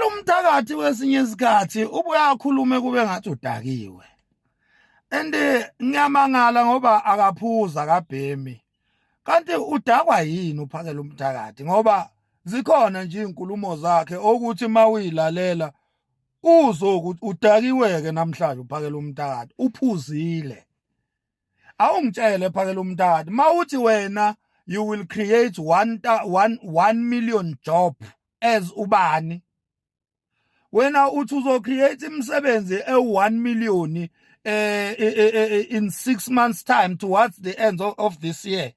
umthakathi wesinye isikhathi ubuya akhulume kube ngathi udakiwe. Ngiyamangala ngoba akaphuza akabhemi. Kanti udakwa yini uphakela umthakathi ngoba zikhona nje izinkulumo zakhe ukuthi mawuyilalela uzokuthi udakiweke namhlanje uphakela umthakathi uphuzile. Awungitshele phakela umthakathi mawuthi wena you will create 1 million job as ubani. Wena uthi uzocreate imisebenzi e1 million in 6 months time towards the end of this year.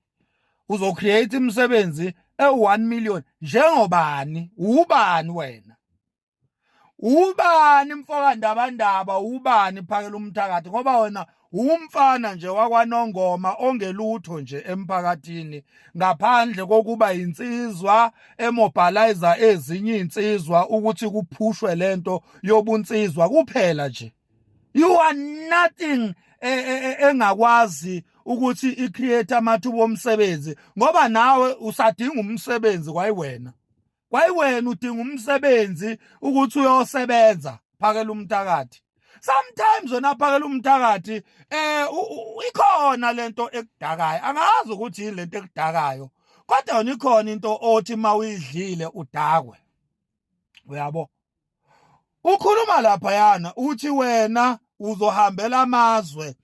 Uzocreate imisebenzi e1 million njengobani? Ubani wena? Ubani mfoka ndabandaba? Ubani phakela umthakathi ngoba wena umfana nje wakwaNongoma ongelutho nje emphakathini ngaphandle kokuba insizwa emobilizer ezinye insizwa ukuthi kuphushwe lento yobunsizwa kuphela nje. You are nothing engakwazi ukuthi icreate amathuba omsebenzi ngoba nawe usadinga umsebenzi kwayiwena udinga umsebenzi ukuthi uyosebenza phakela umthakathi. Sometimes wena phakela umthakathi ikhona lento ekudakayo, angazi ukuthi yini lento ekudakayo kodwa yona ikhona into othi mawuyidlile udakwe. Uyabo, ukhuluma lapha yana uthi wena uzohambela amazwe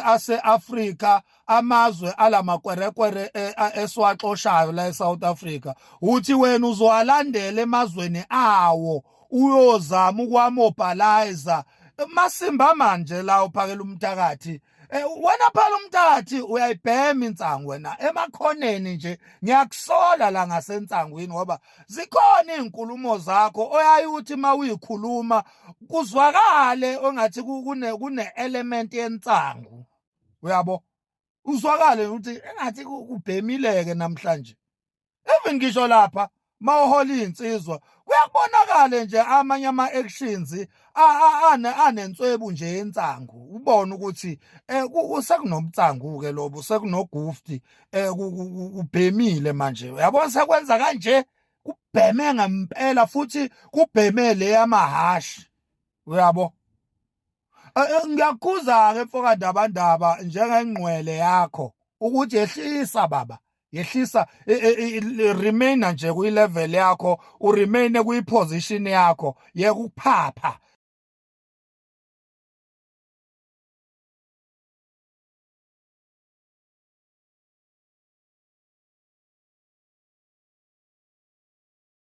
ase-Afrika, amazwe alamakwerekwere esiwaxoshayo la eSouth Africa. Uthi wena uzowalandela emazweni awo uyozama ukwamobilizer masimba manje la uphakela umthakathi. Wena phela umthakathi uyayibhema insangu wena emakhoneni nje. Ngiyakusola la ngasensangwini ngoba zikhona izinkulumo zakho oyayuthi mawuyikhuluma kuzwakale ongathi kune element yensangu. Uyabo, uzwakale ukuthi engathi kubhemileke namhlanje. Even ngisho lapha mawuhola insizwa kuyakubonakala nje amanye ama-actions anenswebu nje yensangu. Ubone ukuthi sekunomtsangu-ke lobo, sekunogufti kubhemile manje. Uyabo, sekwenza kanje kubheme ngempela futhi kubheme le yamahashi. Uyabo, ngiyakhuza-ke mfoka ndabandaba njengengqwele yakho ukuthi yehlisa baba, yehlisa, remain nje kwi-level yakho, uremain kwi-position yakho, yekuphapha